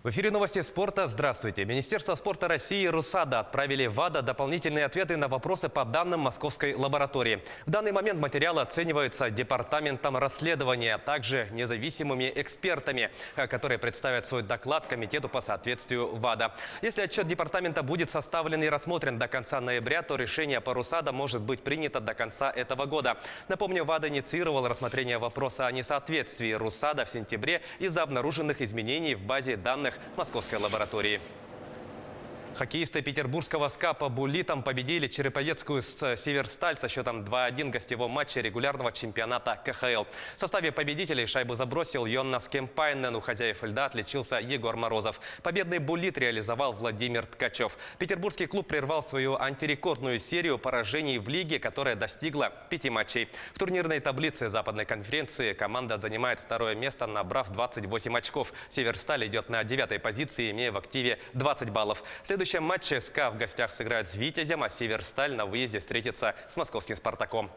В эфире новости спорта. Здравствуйте. Министерство спорта России и РУСАДА отправили в ВАДА дополнительные ответы на вопросы по данным Московской лаборатории. В данный момент материалы оцениваются Департаментом расследования, а также независимыми экспертами, которые представят свой доклад комитету по соответствию ВАДА. Если отчет департамента будет составлен и рассмотрен до конца ноября, то решение по РУСАДА может быть принято до конца этого года. Напомню, ВАДА инициировал рассмотрение вопроса о несоответствии РУСАДА в сентябре из-за обнаруженных изменений в базе данных Московской лаборатории. Хоккеисты петербургского СКА по буллитам победили череповецкую «Северсталь» со счетом 2-1 в гостевом матче регулярного чемпионата КХЛ. В составе победителей шайбу забросил Йоннас Кемпайнен. У хозяев льда отличился Егор Морозов. Победный буллит реализовал Владимир Ткачев. Петербургский клуб прервал свою антирекордную серию поражений в лиге, которая достигла 5 матчей. В турнирной таблице Западной конференции команда занимает второе место, набрав 28 очков. «Северсталь» идет на 9-й позиции, имея в активе 20 баллов. В следующем матче СКА в гостях сыграет с «Витязем», а «Северсталь» на выезде встретится с московским «Спартаком».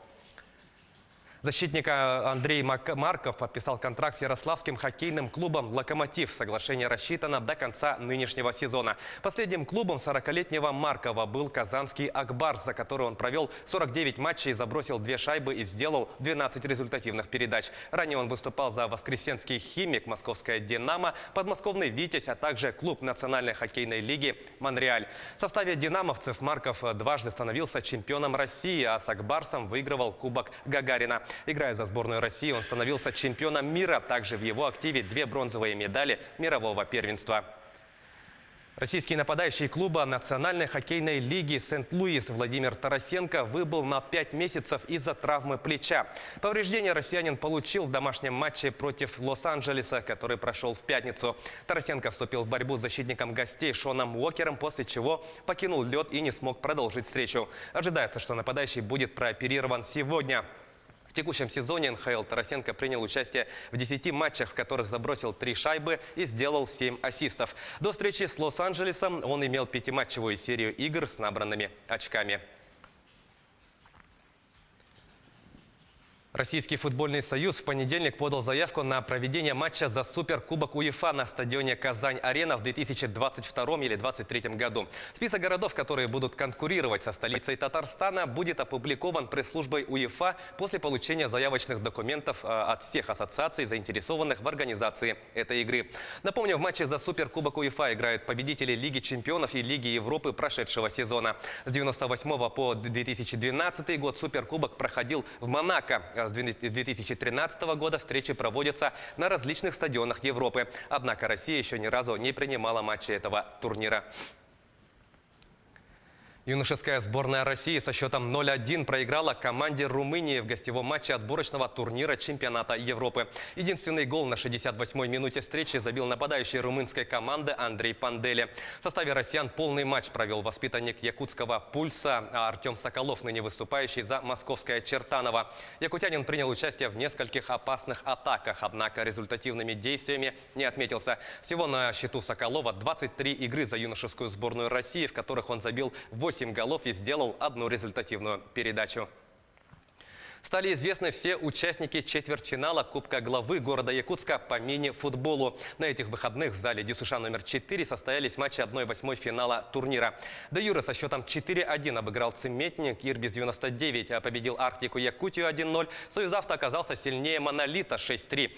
Защитник Андрей Марков подписал контракт с ярославским хоккейным клубом «Локомотив». Соглашение рассчитано до конца нынешнего сезона. Последним клубом 40-летнего Маркова был казанский «Акбарс», за который он провел 49 матчей, забросил 2 шайбы и сделал 12 результативных передач. Ранее он выступал за воскресенский «Химик», московское «Динамо», подмосковный «Витязь», а также клуб Национальной хоккейной лиги «Монреаль». В составе «Динамовцев» Марков дважды становился чемпионом России, а с «Акбарсом» выигрывал Кубок Гагарина. Играя за сборную России, он становился чемпионом мира. Также в его активе 2 бронзовые медали мирового первенства. Российский нападающий клуба Национальной хоккейной лиги Сент-Луис Владимир Тарасенко выбыл на 5 месяцев из-за травмы плеча. Повреждение россиянин получил в домашнем матче против Лос-Анджелеса, который прошел в пятницу. Тарасенко вступил в борьбу с защитником гостей Шоном Уокером, после чего покинул лед и не смог продолжить встречу. Ожидается, что нападающий будет прооперирован сегодня. В текущем сезоне НХЛ Тарасенко принял участие в 10 матчах, в которых забросил 3 шайбы и сделал 7 ассистов. До встречи с Лос-Анджелесом он имел 5-матчевую серию игр с набранными очками. Российский футбольный союз в понедельник подал заявку на проведение матча за Суперкубок УЕФА на стадионе «Казань-Арена» в 2022 или 2023 году. Список городов, которые будут конкурировать со столицей Татарстана, будет опубликован пресс-службой УЕФА после получения заявочных документов от всех ассоциаций, заинтересованных в организации этой игры. Напомню, в матче за Суперкубок УЕФА играют победители Лиги чемпионов и Лиги Европы прошедшего сезона. С 1998 по 2012 год Суперкубок проходил в Монако. С 2013 года встречи проводятся на различных стадионах Европы. Однако Россия еще ни разу не принимала матчи этого турнира. Юношеская сборная России со счетом 0-1 проиграла команде Румынии в гостевом матче отборочного турнира чемпионата Европы. Единственный гол на 68-й минуте встречи забил нападающий румынской команды Андрей Пандели. В составе россиян полный матч провел воспитанник якутского «Пульса», а Артем Соколов, ныне выступающий за московское «Чертаново». Якутянин принял участие в нескольких опасных атаках, однако результативными действиями не отметился. Всего на счету Соколова 23 игры за юношескую сборную России, в которых он забил 8 голов и сделал 1 результативную передачу. Стали известны все участники четвертьфинала Кубка главы города Якутска по мини-футболу. На этих выходных в зале ДЮСШ номер 4 состоялись матчи 1/8 финала турнира. Де Юре со счетом 4-1 обыграл Цементник, Ирбис 99 победил Арктику Якутию 1-0. Союзавто оказался сильнее Монолита 6-3.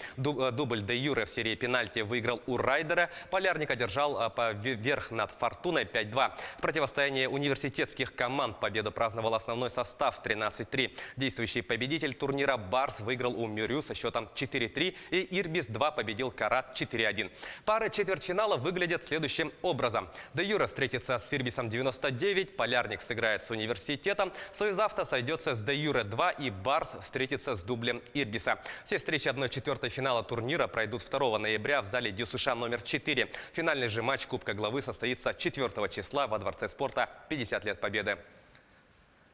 Дубль Де Юре в серии пенальти выиграл у Райдера. Полярник одержал верх над Фортуной 5-2. В противостоянии университетских команд победу праздновал основной состав 13-3. Действующий победитель турнира «Барс» выиграл у Мюрю со счетом 4-3 и Ирбис-2 победил Карат 4-1. Пары четвертьфинала выглядят следующим образом. Де Юре встретится с Ирбисом 99, Полярник сыграет с Университетом, Союзавто сойдется с Де Юре 2 и Барс встретится с дублем Ирбиса. Все встречи 1/4 финала турнира пройдут 2 ноября в зале ДЮСШ номер 4. Финальный же матч Кубка главы состоится 4 числа во Дворце спорта 50 лет Победы.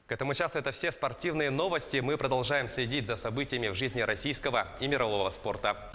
К этому часу это все спортивные новости. Мы продолжаем следить за событиями в жизни российского и мирового спорта.